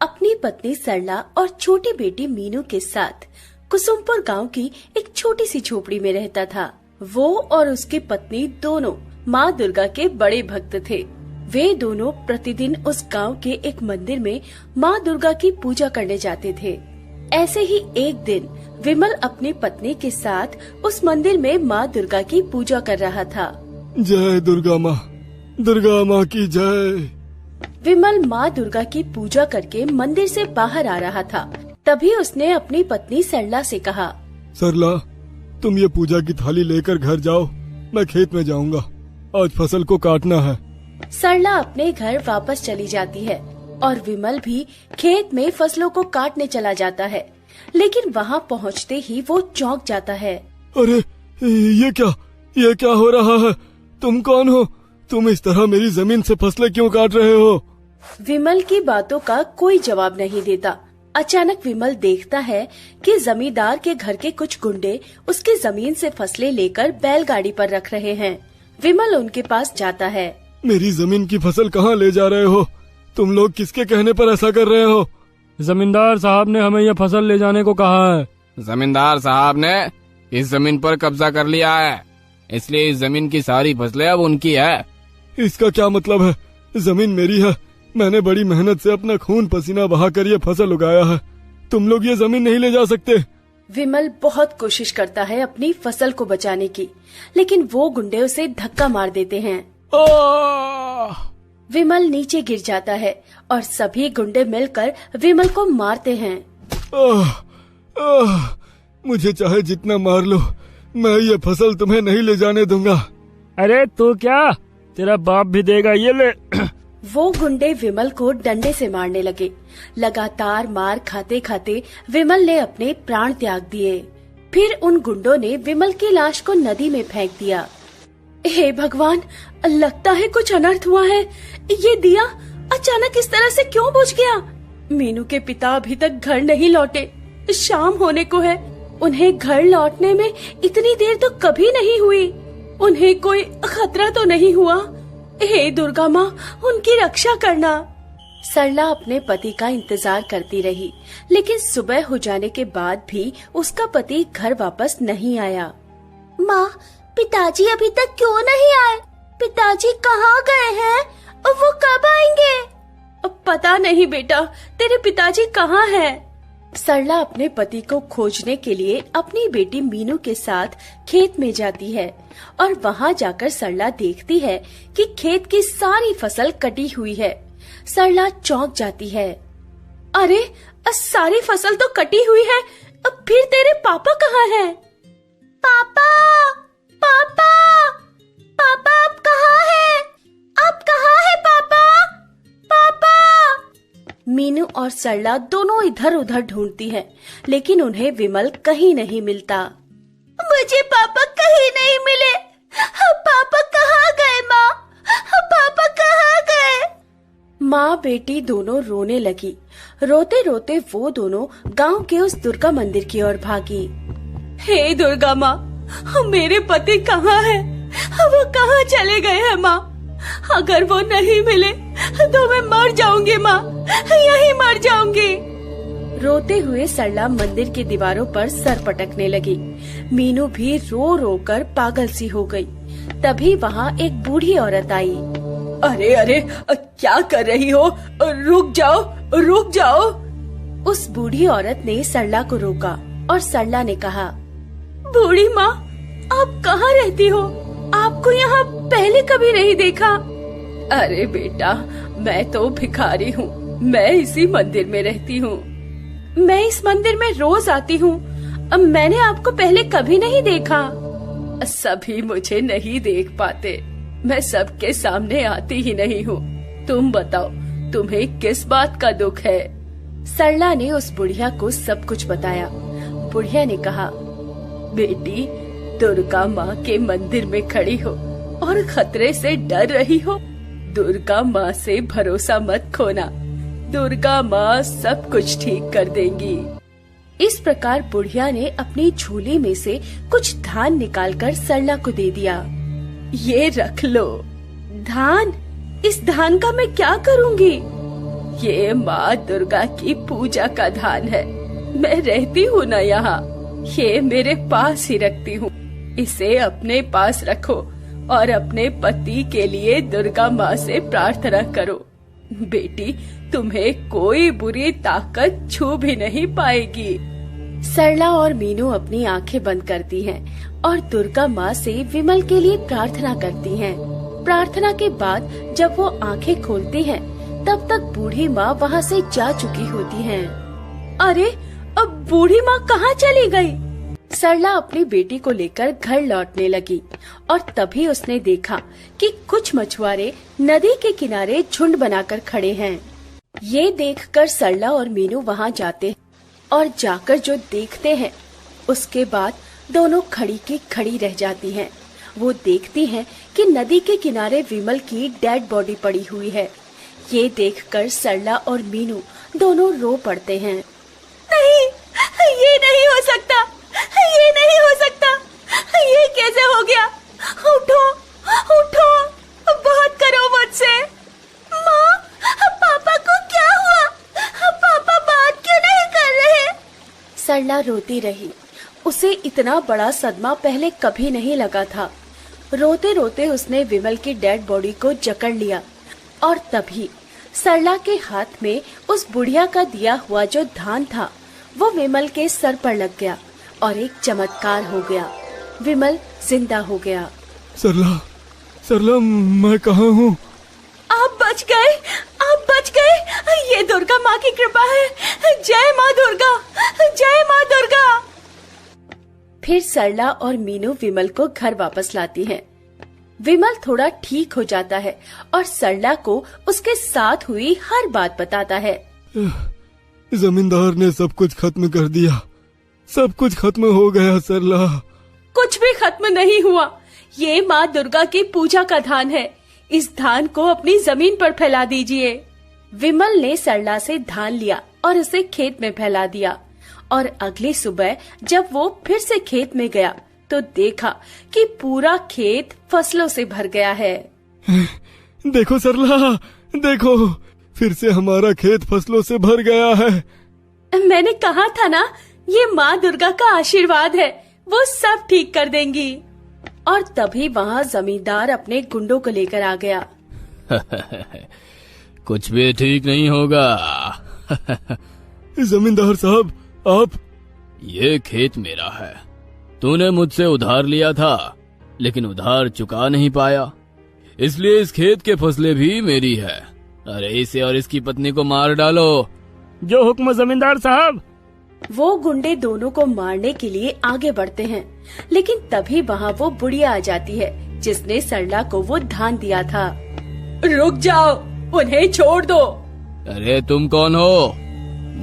अपनी पत्नी सरला और छोटी बेटी मीनू के साथ कुसुमपुर गांव की एक छोटी सी झोपड़ी में रहता था। वो और उसकी पत्नी दोनों माँ दुर्गा के बड़े भक्त थे। वे दोनों प्रतिदिन उस गांव के एक मंदिर में माँ दुर्गा की पूजा करने जाते थे। ऐसे ही एक दिन विमल अपनी पत्नी के साथ उस मंदिर में माँ दुर्गा की पूजा कर रहा था। जय दुर्गा माँ की जय। विमल माँ दुर्गा की पूजा करके मंदिर से बाहर आ रहा था। तभी उसने अपनी पत्नी सरला से कहा, सरला, तुम ये पूजा की थाली लेकर घर जाओ, मैं खेत में जाऊंगा, आज फसल को काटना है। सरला अपने घर वापस चली जाती है और विमल भी खेत में फसलों को काटने चला जाता है। लेकिन वहाँ पहुँचते ही वो चौंक जाता है। अरे ये क्या हो रहा है? तुम कौन हो? तुम इस तरह मेरी जमीन से फसलें क्यों काट रहे हो? विमल की बातों का कोई जवाब नहीं देता। अचानक विमल देखता है कि जमींदार के घर के कुछ गुंडे उसकी जमीन से फसलें लेकर बैलगाड़ी पर रख रहे हैं। विमल उनके पास जाता है। मेरी जमीन की फसल कहाँ ले जा रहे हो? तुम लोग किसके कहने पर ऐसा कर रहे हो? जमींदार साहब ने हमें यह फसल ले जाने को कहा है। जमींदार साहब ने इस जमीन पर कब्जा कर लिया है, इसलिए इस जमीन की सारी फसलें अब उनकी है। इसका क्या मतलब है? जमीन मेरी है, मैंने बड़ी मेहनत से अपना खून पसीना बहाकर ये फसल उगाया है। तुम लोग ये जमीन नहीं ले जा सकते। विमल बहुत कोशिश करता है अपनी फसल को बचाने की, लेकिन वो गुंडे उसे धक्का मार देते हैं। विमल नीचे गिर जाता है और सभी गुंडे मिलकर विमल को मारते हैं। मुझे चाहे जितना मार लो, मैं ये फसल तुम्हें नहीं ले जाने दूंगा। अरे तू क्या, तेरा बाप भी देगा, ये ले। वो गुंडे विमल को डंडे से मारने लगे। लगातार मार खाते खाते विमल ने अपने प्राण त्याग दिए। फिर उन गुंडों ने विमल की लाश को नदी में फेंक दिया। हे भगवान, लगता है कुछ अनर्थ हुआ है। ये दिया अचानक इस तरह से क्यों बुझ गया? मीनू के पिता अभी तक घर नहीं लौटे, शाम होने को है। उन्हें घर लौटने में इतनी देर तो कभी नहीं हुई। उन्हें कोई खतरा तो नहीं हुआ? हे दुर्गा माँ, उनकी रक्षा करना। सरला अपने पति का इंतजार करती रही, लेकिन सुबह हो जाने के बाद भी उसका पति घर वापस नहीं आया। माँ, पिताजी अभी तक क्यों नहीं आए? पिताजी कहाँ गए हैं? वो कब आएंगे? पता नहीं बेटा, तेरे पिताजी कहाँ हैं? सरला अपने पति को खोजने के लिए अपनी बेटी मीनू के साथ खेत में जाती है और वहाँ जाकर सरला देखती है कि खेत की सारी फसल कटी हुई है। सरला चौंक जाती है। अरे, सारी फसल तो कटी हुई है, अब फिर तेरे पापा कहाँ हैं? पापा, पापा, पापा आप कहाँ हैं? आप कहाँ हैं पापा? पापा। मीनू और सरला दोनों इधर उधर ढूंढती हैं, लेकिन उन्हें विमल कहीं नहीं मिलता। मुझे पापा कहीं नहीं मिले। पापा कहाँ गए माँ? पापा कहाँ गए? माँ बेटी दोनों रोने लगी। रोते रोते वो दोनों गांव के उस दुर्गा मंदिर की ओर भागी। हे दुर्गा माँ, मेरे पति कहाँ है? वो कहाँ चले गए हैं माँ? अगर वो नहीं मिले तो मैं मर जाऊंगी माँ, यहीं मर जाऊंगी। रोते हुए सरला मंदिर की दीवारों पर सर पटकने लगी। मीनू भी रो रो कर पागल सी हो गई। तभी वहाँ एक बूढ़ी औरत आई। अरे अरे, क्या कर रही हो? रुक जाओ, रुक जाओ। उस बूढ़ी औरत ने सरला को रोका और सरला ने कहा, बूढ़ी माँ, आप कहाँ रहती हो? आपको यहाँ पहले कभी नहीं देखा। अरे बेटा, मैं तो भिखारी हूँ, मैं इसी मंदिर में रहती हूँ। मैं इस मंदिर में रोज आती हूँ, मैंने आपको पहले कभी नहीं देखा। सभी मुझे नहीं देख पाते, मैं सबके सामने आती ही नहीं हूँ। तुम बताओ, तुम्हें किस बात का दुख है? सरला ने उस बुढ़िया को सब कुछ बताया। बुढ़िया ने कहा, बेटी, दुर्गा माँ के मंदिर में खड़ी हो और खतरे से डर रही हो। दुर्गा माँ से भरोसा मत खोना, दुर्गा माँ सब कुछ ठीक कर देंगी। इस प्रकार बुढ़िया ने अपनी झोली में से कुछ धान निकालकर सरला को दे दिया। ये रख लो। धान? इस धान का मैं क्या करूँगी? ये माँ दुर्गा की पूजा का धान है। मैं रहती हूँ न यहाँ, ये मेरे पास ही रखती हूँ। इसे अपने पास रखो और अपने पति के लिए दुर्गा माँ से प्रार्थना करो। बेटी, तुम्हें कोई बुरी ताकत छू भी नहीं पाएगी। सरला और मीनू अपनी आंखें बंद करती हैं और दुर्गा माँ से विमल के लिए प्रार्थना करती हैं। प्रार्थना के बाद जब वो आंखें खोलती हैं, तब तक बूढ़ी माँ वहाँ से जा चुकी होती हैं। अरे, अब बूढ़ी माँ कहाँ चली गई? सरला अपनी बेटी को लेकर घर लौटने लगी और तभी उसने देखा कि कुछ मछुआरे नदी के किनारे झुंड बनाकर खड़े हैं। ये देखकर सरला और मीनू वहाँ जाते हैं और जाकर जो देखते हैं, उसके बाद दोनों खड़ी की खड़ी रह जाती हैं। वो देखती हैं कि नदी के किनारे विमल की डेड बॉडी पड़ी हुई है। ये देखकर सरला और मीनू दोनों रो पड़ते हैं। नहीं, ये नहीं हो सकता, ये नहीं हो सकता, ये कैसे हो गया? उठो, उठो, बहुत करो मुझसे। माँ, पापा को क्या हुआ? पापा बात क्यों नहीं कर रहे? सरला रोती रही। उसे इतना बड़ा सदमा पहले कभी नहीं लगा था। रोते रोते उसने विमल की डेड बॉडी को जकड़ लिया और तभी सरला के हाथ में उस बुढ़िया का दिया हुआ जो धान था, वो विमल के सर पर लग गया और एक चमत्कार हो गया। विमल जिंदा हो गया। सरला, सरला, मैं कहाँ हूँ? आप बच गए, आप बच गए। ये दुर्गा माँ की कृपा है। जय माँ दुर्गा, जय माँ दुर्गा। फिर सरला और मीनू विमल को घर वापस लाती हैं। विमल थोड़ा ठीक हो जाता है और सरला को उसके साथ हुई हर बात बताता है। जमींदार ने सब कुछ खत्म कर दिया, सब कुछ खत्म हो गया सरला। कुछ भी खत्म नहीं हुआ। ये माँ दुर्गा की पूजा का धान है। इस धान को अपनी जमीन पर फैला दीजिए। विमल ने सरला से धान लिया और उसे खेत में फैला दिया और अगली सुबह जब वो फिर से खेत में गया तो देखा कि पूरा खेत फसलों से भर गया है। देखो सरला, देखो, फिर से हमारा खेत फसलों से भर गया है। मैंने कहा था ना, ये माँ दुर्गा का आशीर्वाद है, वो सब ठीक कर देंगी। और तभी वहाँ जमींदार अपने गुंडों को लेकर आ गया। कुछ भी ठीक नहीं होगा। जमींदार साहब, आप? ये खेत मेरा है। तूने मुझसे उधार लिया था, लेकिन उधार चुका नहीं पाया, इसलिए इस खेत के फसलें भी मेरी है। अरे इसे और इसकी पत्नी को मार डालो। जो हुक्म जमींदार साहब। वो गुंडे दोनों को मारने के लिए आगे बढ़ते हैं, लेकिन तभी वहाँ वो बुढ़िया आ जाती है जिसने सरला को वो धान दिया था। रुक जाओ, उन्हें छोड़ दो। अरे तुम कौन हो?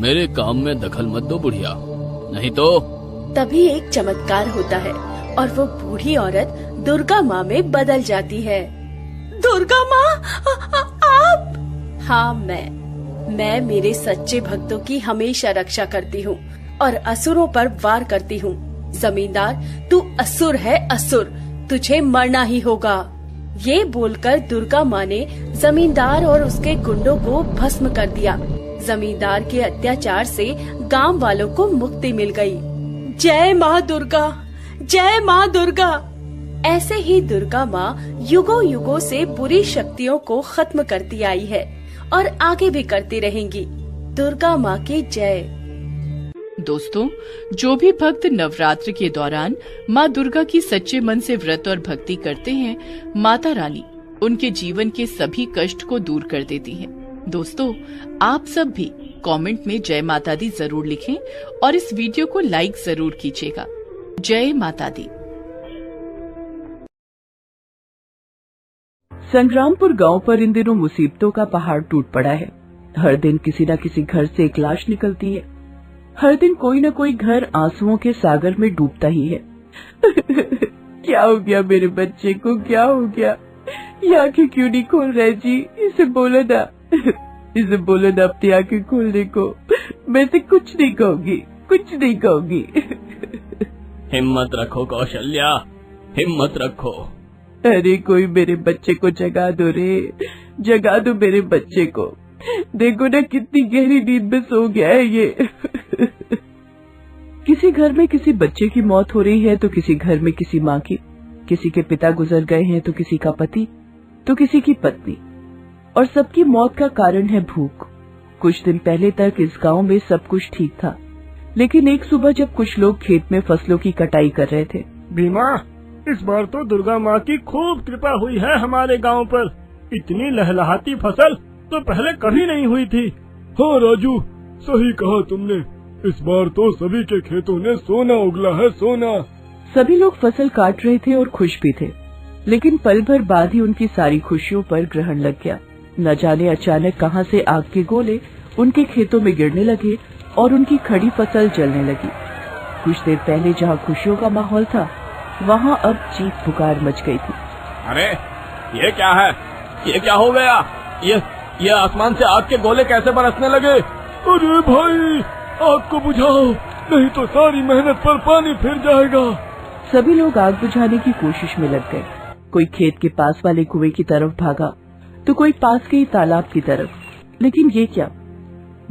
मेरे काम में दखल मत दो बुढ़िया, नहीं तो। तभी एक चमत्कार होता है और वो बूढ़ी औरत दुर्गा माँ में बदल जाती है। दुर्गा माँ, आप? हाँ, मैं मेरे सच्चे भक्तों की हमेशा रक्षा करती हूँ और असुरों पर वार करती हूँ। जमींदार, तू असुर है, असुर, तुझे मरना ही होगा। ये बोलकर दुर्गा माँ ने जमींदार और उसके गुंडों को भस्म कर दिया। जमींदार के अत्याचार से गांव वालों को मुक्ति मिल गई। जय माँ दुर्गा, जय माँ दुर्गा। ऐसे ही दुर्गा माँ युगों युगों से बुरी शक्तियों को खत्म करती आई है और आगे भी करती रहेंगी। दुर्गा माँ की जय। दोस्तों, जो भी भक्त नवरात्र के दौरान माँ दुर्गा की सच्चे मन से व्रत और भक्ति करते हैं, माता रानी उनके जीवन के सभी कष्ट को दूर कर देती है। दोस्तों, आप सब भी कमेंट में जय माता दी जरूर लिखें और इस वीडियो को लाइक जरूर कीजिएगा। जय माता दी। संग्रामपुर गांव पर इन दिनों मुसीबतों का पहाड़ टूट पड़ा है। हर दिन किसी न किसी घर से एक लाश निकलती है। हर दिन कोई न कोई घर आंसुओं के सागर में डूबता ही है। क्या हो गया मेरे बच्चे को, क्या हो गया? ये आंखें क्यों नहीं खोल रहे जी? इसे बोलो ना, इसे बोलो ना अपनी आंखें खोलने को। मैं से कुछ नहीं कहूँगी, कुछ नहीं कहूँगी। हिम्मत रखो कौशल्या, हिम्मत रखो। अरे कोई मेरे बच्चे को जगा दो रे, जगा दो मेरे बच्चे को। देखो ना कितनी गहरी नींद में सो गया है ये। किसी घर में किसी बच्चे की मौत हो रही है तो किसी घर में किसी माँ की, किसी के पिता गुजर गए हैं तो किसी का पति, तो किसी की पत्नी, और सबकी मौत का कारण है भूख। कुछ दिन पहले तक इस गांव में सब कुछ ठीक था, लेकिन एक सुबह जब कुछ लोग खेत में फसलों की कटाई कर रहे थे। भीमा, इस बार तो दुर्गा माँ की खूब कृपा हुई है हमारे गांव पर। इतनी लहलहाती फसल तो पहले कभी नहीं हुई थी। हाँ राजू, सही कहा तुमने। इस बार तो सभी के खेतों ने सोना उगला है, सोना। सभी लोग फसल काट रहे थे और खुश भी थे, लेकिन पल भर बाद ही उनकी सारी खुशियों पर ग्रहण लग गया। न जाने अचानक कहां से आग के गोले उनके खेतों में गिरने लगे और उनकी खड़ी फसल जलने लगी। कुछ देर पहले जहां खुशियों का माहौल था, वहां अब चीख पुकार मच गई थी। अरे ये क्या है? ये क्या हो गया? ये आसमान से आग के गोले कैसे बरसने लगे? अरे भाई, आग को बुझाओ, नहीं तो सारी मेहनत पर पानी फिर जाएगा। सभी लोग आग बुझाने की कोशिश में लग गए। कोई खेत के पास वाले कुएं की तरफ भागा तो कोई पास के ही तालाब की तरफ। लेकिन ये क्या,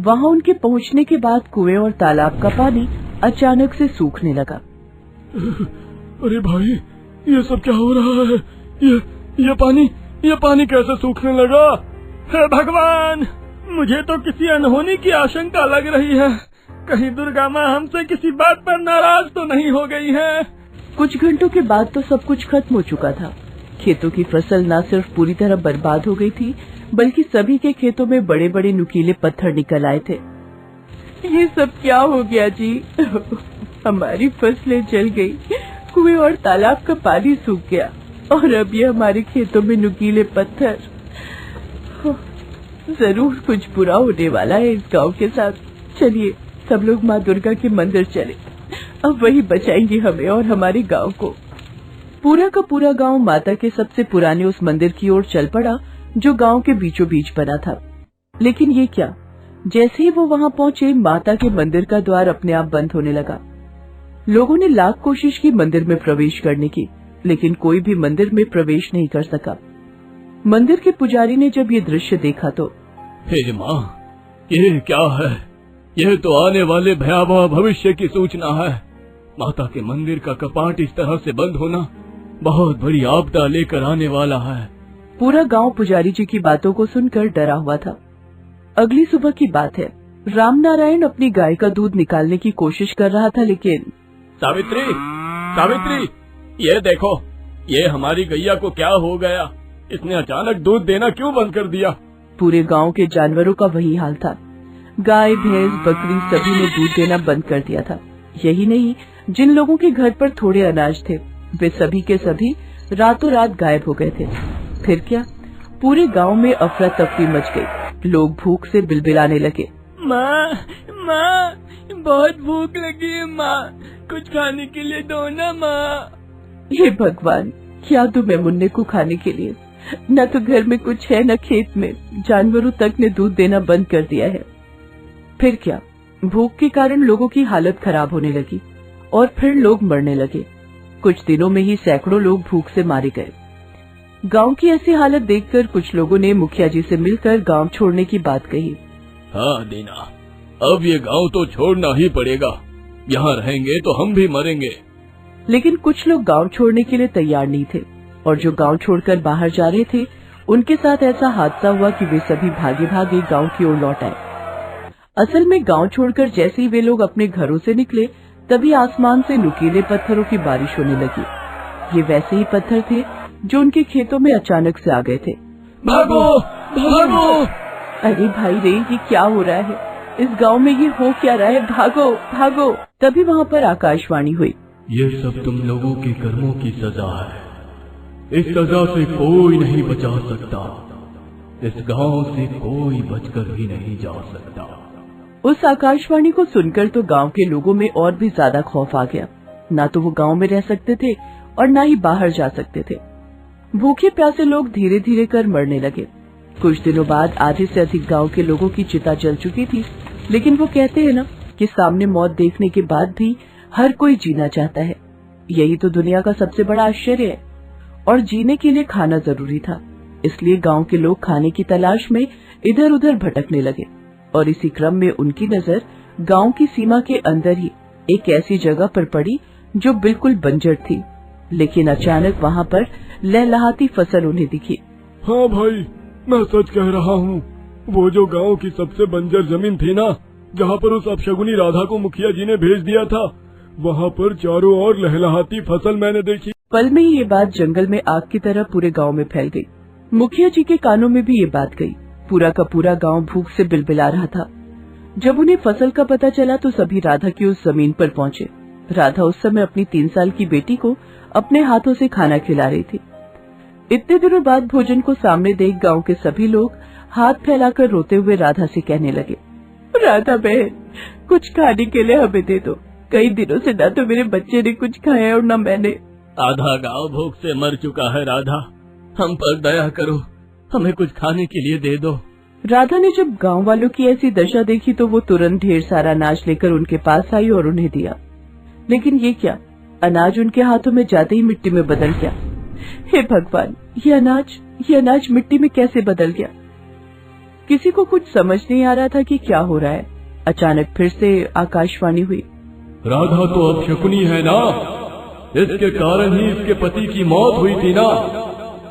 वहां उनके पहुंचने के बाद कुएं और तालाब का पानी अचानक से सूखने लगा। अरे भाई, ये सब क्या हो रहा है? ये पानी कैसे सूखने लगा? हे भगवान, मुझे तो किसी अनहोनी की आशंका लग रही है। कहीं दुर्गा माँ हमसे किसी बात पर नाराज तो नहीं हो गई है। कुछ घंटों के बाद तो सब कुछ खत्म हो चुका था। खेतों की फसल न सिर्फ पूरी तरह बर्बाद हो गई थी, बल्कि सभी के खेतों में बड़े बड़े नुकीले पत्थर निकल आए थे। ये सब क्या हो गया जी? हमारी फसलें जल गई, कुएं और तालाब का पानी सूख गया, और अब ये हमारे खेतों में नुकीले पत्थर। जरूर कुछ बुरा होने वाला है इस गांव के साथ। चलिए सब लोग माँ दुर्गा के मंदिर चले, अब वही बचाएंगे हमें और हमारे गांव को। पूरा का पूरा गांव माता के सबसे पुराने उस मंदिर की ओर चल पड़ा जो गांव के बीचों बीच बना था। लेकिन ये क्या, जैसे ही वो वहां पहुंचे, माता के मंदिर का द्वार अपने आप बंद होने लगा। लोगों ने लाख कोशिश की मंदिर में प्रवेश करने की, लेकिन कोई भी मंदिर में प्रवेश नहीं कर सका। मंदिर के पुजारी ने जब ये दृश्य देखा तो, हे माँ, ये क्या है? यह तो आने वाले भयावह भविष्य की सूचना है। माता के मंदिर का कपाट इस तरह से बंद होना बहुत बड़ी आपदा लेकर आने वाला है। पूरा गांव पुजारी जी की बातों को सुनकर डरा हुआ था। अगली सुबह की बात है। राम नारायण अपनी गाय का दूध निकालने की कोशिश कर रहा था, लेकिन सावित्री, ये देखो, ये हमारी गैया को क्या हो गया? इसने अचानक दूध देना क्यों बंद कर दिया? पूरे गांव के जानवरों का वही हाल था। गाय, भैंस, बकरी सभी ने दूध देना बंद कर दिया था। यही नहीं, जिन लोगों के घर पर थोड़े अनाज थे, वे सभी के सभी रातों रात गायब हो गए थे। फिर क्या, पूरे गांव में अफरा तफरी मच गई। लोग भूख से बिलबिलाने लगे। माँ, बहुत भूख लगी है माँ, कुछ खाने के लिए दो ना माँ। हे भगवान, क्या दूं मैं मुन्ने को खाने के लिए? न तो घर में कुछ है, न खेत में। जानवरों तक ने दूध देना बंद कर दिया है। फिर क्या, भूख के कारण लोगों की हालत खराब होने लगी और फिर लोग मरने लगे। कुछ दिनों में ही सैकड़ों लोग भूख से मारे गए। गांव की ऐसी हालत देखकर कुछ लोगों ने मुखिया जी से मिलकर गांव छोड़ने की बात कही। हाँ दीना, अब ये गांव तो छोड़ना ही पड़ेगा। यहाँ रहेंगे तो हम भी मरेंगे। लेकिन कुछ लोग गांव छोड़ने के लिए तैयार नहीं थे, और जो गांव छोड़कर बाहर जा रहे थे, उनके साथ ऐसा हादसा हुआ कि वे सभी भागे भागे गांव की ओर लौट आए। असल में गांव छोड़कर जैसे ही वे लोग अपने घरों से निकले, तभी आसमान से नुकीले पत्थरों की बारिश होने लगी। ये वैसे ही पत्थर थे जो उनके खेतों में अचानक से आ गए थे। भागो, भागो! अरे भाई रे, ये क्या हो रहा है? इस गांव में ये हो क्या रहा है? भागो, भागो! तभी वहाँ पर आकाशवाणी हुई। ये सब तुम लोगों के कर्मों की सजा है। इस सजा से कोई नहीं बचा सकता। इस गांव से कोई बचकर भी नहीं जा सकता। उस आकाशवाणी को सुनकर तो गांव के लोगों में और भी ज्यादा खौफ आ गया। ना तो वो गांव में रह सकते थे और ना ही बाहर जा सकते थे। भूखे प्यासे लोग धीरे धीरे कर मरने लगे। कुछ दिनों बाद आधे से अधिक गांव के लोगों की चिता जल चुकी थी। लेकिन वो कहते हैं ना कि सामने मौत देखने के बाद भी हर कोई जीना चाहता है। यही तो दुनिया का सबसे बड़ा आश्चर्य है। और जीने के लिए खाना जरूरी था। इसलिए गांव के लोग खाने की तलाश में इधर उधर भटकने लगे और इसी क्रम में उनकी नजर गांव की सीमा के अंदर ही एक ऐसी जगह पर पड़ी जो बिल्कुल बंजर थी, लेकिन अचानक वहां पर लहलहाती फसल उन्हें दिखी। हाँ भाई, मैं सच कह रहा हूँ। वो जो गांव की सबसे बंजर जमीन थी ना, जहाँ पर उस अपशगुनी राधा को मुखिया जी ने भेज दिया था, वहाँ पर चारों ओर लहलहाती फसल मैंने देखी। पल में ही ये बात जंगल में आग की तरह पूरे गांव में फैल गई। मुखिया जी के कानों में भी ये बात गई। पूरा का पूरा गांव भूख से बिलबिला रहा था। जब उन्हें फसल का पता चला तो सभी राधा की उस जमीन पर पहुंचे। राधा उस समय अपनी 3 साल की बेटी को अपने हाथों से खाना खिला रही थी। इतने दिनों बाद भोजन को सामने देख गांव के सभी लोग हाथ फैलाकर रोते हुए राधा से कहने लगे, राधा बहन, कुछ खाने के लिए हमें दे दो। कई दिनों से न तो मेरे बच्चे ने कुछ खाया और न मैंने। आधा गांव भूख से मर चुका है राधा, हम पर दया करो, हमें कुछ खाने के लिए दे दो। राधा ने जब गांव वालों की ऐसी दशा देखी तो वो तुरंत ढेर सारा अनाज लेकर उनके पास आई और उन्हें दिया। लेकिन ये क्या, अनाज उनके हाथों में जाते ही मिट्टी में बदल गया। हे भगवान, ये अनाज मिट्टी में कैसे बदल गया? किसी को कुछ समझ नहीं आ रहा था कि क्या हो रहा है। अचानक फिर से आकाशवाणी हुई, राधा तो अपशकुनी है ना, इसके कारण ही इसके पति की मौत हुई थी ना।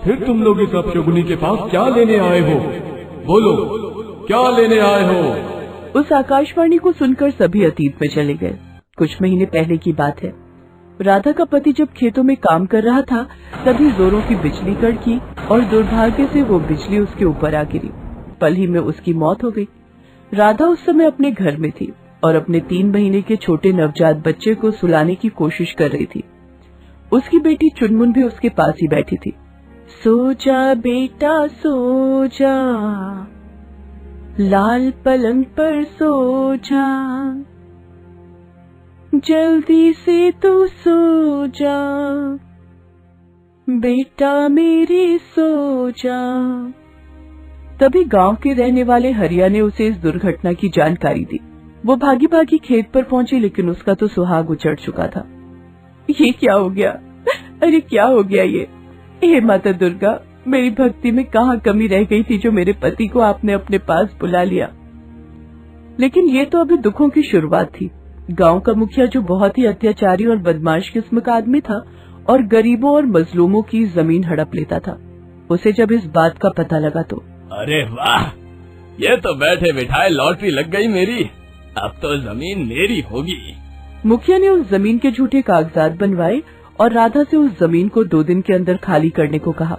फिर तुम लोग इस अपशकुनी के पास क्या लेने आए हो? बोलो, क्या लेने आए हो? उस आकाशवाणी को सुनकर सभी अतीत में चले गए। कुछ महीने पहले की बात है। राधा का पति जब खेतों में काम कर रहा था तभी जोरों की बिजली कड़की और दुर्भाग्य से वो बिजली उसके ऊपर आ गिरी। पल ही में उसकी मौत हो गई। राधा उस समय अपने घर में थी और अपने 3 महीने के छोटे नवजात बच्चे को सुलाने की कोशिश कर रही थी। उसकी बेटी चुनमुन भी उसके पास ही बैठी थी। सो जा बेटा सो जा, लाल पलंग पर सो जा, जल्दी से तू सो जा, बेटा मेरे सो जा। तभी गांव के रहने वाले हरिया ने उसे इस दुर्घटना की जानकारी दी। वो भागी भागी खेत पर पहुंची, लेकिन उसका तो सुहाग उजड़ चुका था। ये क्या हो गया? अरे क्या हो गया ये? हे माता दुर्गा, मेरी भक्ति में कहाँ कमी रह गई थी जो मेरे पति को आपने अपने पास बुला लिया। लेकिन ये तो अभी दुखों की शुरुआत थी। गांव का मुखिया जो बहुत ही अत्याचारी और बदमाश किस्म का आदमी था और गरीबों और मजलूमों की जमीन हड़प लेता था, उसे जब इस बात का पता लगा तो अरे वाह, ये तो बैठे बिठाए लॉटरी लग गई मेरी, अब तो जमीन मेरी होगी। मुखिया ने उस जमीन के झूठे कागजात बनवाए और राधा से उस जमीन को 2 दिन के अंदर खाली करने को कहा।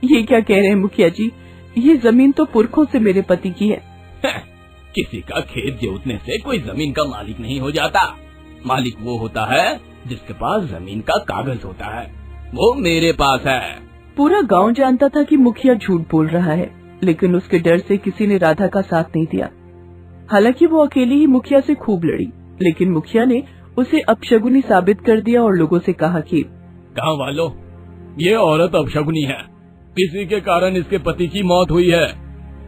ये क्या कह रहे हैं मुखिया जी? ये जमीन तो पुरखों से मेरे पति की है। किसी का खेत जोतने से कोई जमीन का मालिक नहीं हो जाता। मालिक वो होता है जिसके पास जमीन का कागज होता है, वो मेरे पास है। पूरा गांव जानता था कि मुखिया झूठ बोल रहा है, लेकिन उसके डर से किसी ने राधा का साथ नहीं दिया। हालांकि वो अकेली ही मुखिया से खूब लड़ी, लेकिन मुखिया ने उसे अपशगुनी साबित कर दिया और लोगों से कहा कि गाँव वालों, ये औरत अपशगुनी है, किसी के कारण इसके पति की मौत हुई है।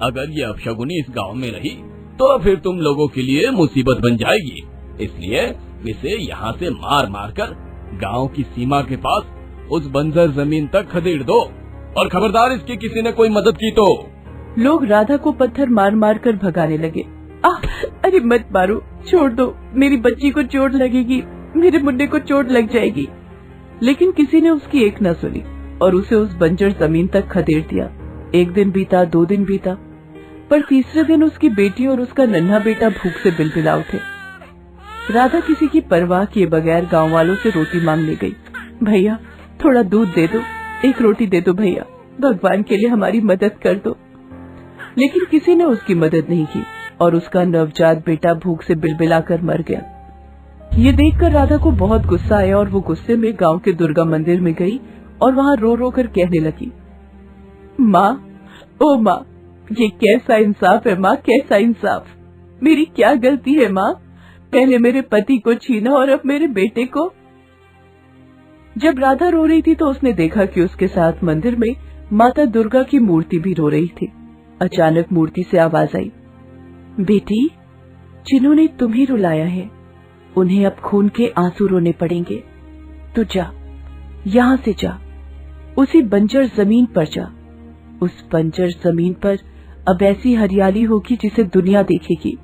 अगर ये अपशगुनी इस गांव में रही तो फिर तुम लोगों के लिए मुसीबत बन जाएगी। इसलिए इसे यहाँ से मार मार कर गाँव की सीमा के पास उस बंजर जमीन तक खदेड़ दो, और खबरदार इसकी किसी ने कोई मदद की तो। लोग राधा को पत्थर मार मार कर भगाने लगे। अरे मत मारो, छोड़ दो, मेरी बच्ची को चोट लगेगी, मेरे मुन्ने को चोट लग जाएगी। लेकिन किसी ने उसकी एक न सुनी और उसे उस बंजर जमीन तक खदेड़ दिया। 1 दिन बीता, 2 दिन बीता, पर तीसरे दिन उसकी बेटी और उसका नन्हा बेटा भूख से बिलबिला उठे। राधा किसी की परवाह किए बगैर गांव वालों से रोटी मांगने गई। भैया थोड़ा दूध दे दो, 1 रोटी दे दो भैया, भगवान के लिए हमारी मदद कर दो। लेकिन किसी ने उसकी मदद नहीं की और उसका नवजात बेटा भूख से बिलबिलाकर मर गया। ये देखकर राधा को बहुत गुस्सा आया और वो गुस्से में गांव के दुर्गा मंदिर में गई और वहाँ रो रो कर कहने लगी, माँ, ओ माँ, ये कैसा इंसाफ है माँ, कैसा इंसाफ? मेरी क्या गलती है माँ? पहले मेरे पति को छीना और अब मेरे बेटे को। जब राधा रो रही थी तो उसने देखा कि उसके साथ मंदिर में माता दुर्गा की मूर्ति भी रो रही थी। अचानक मूर्ति से आवाज आई, बेटी, जिन्होंने तुम्हें रुलाया है उन्हें अब खून के आंसू रोने पड़ेंगे। तू जा, यहाँ से जा, उसी बंजर जमीन पर जा, उस बंजर जमीन पर अब ऐसी हरियाली होगी जिसे दुनिया देखेगी।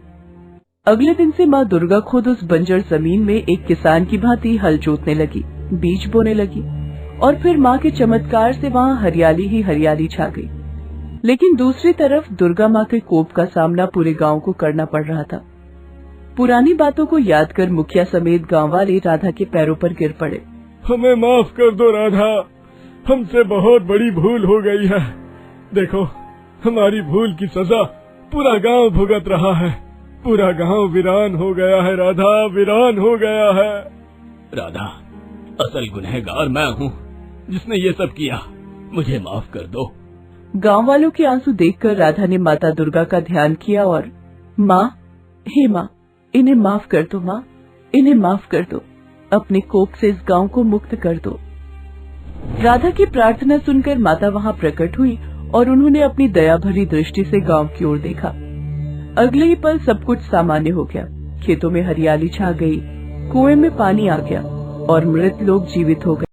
अगले दिन से माँ दुर्गा खुद उस बंजर जमीन में एक किसान की भांति हल जोतने लगी, बीज बोने लगी और फिर माँ के चमत्कार से वहाँ हरियाली ही हरियाली छा गई। लेकिन दूसरी तरफ दुर्गा माँ के कोप का सामना पूरे गांव को करना पड़ रहा था। पुरानी बातों को याद कर मुखिया समेत गांव वाले राधा के पैरों पर गिर पड़े। हमें माफ कर दो राधा, हमसे बहुत बड़ी भूल हो गई है। देखो, हमारी भूल की सजा पूरा गांव भुगत रहा है। पूरा गांव वीरान हो गया है राधा, वीरान हो गया है। राधा, असल गुनहगार मैं हूँ जिसने ये सब किया, मुझे माफ कर दो। गांव वालों के आंसू देखकर राधा ने माता दुर्गा का ध्यान किया और माँ, हे माँ, इन्हें माफ कर दो माँ, इन्हें माफ कर दो, अपने कोप से इस गांव को मुक्त कर दो। राधा की प्रार्थना सुनकर माता वहाँ प्रकट हुई और उन्होंने अपनी दया भरी दृष्टि से गांव की ओर देखा। अगले ही पल सब कुछ सामान्य हो गया। खेतों में हरियाली छा गई, कुएं में पानी आ गया और मृत लोग जीवित हो गए।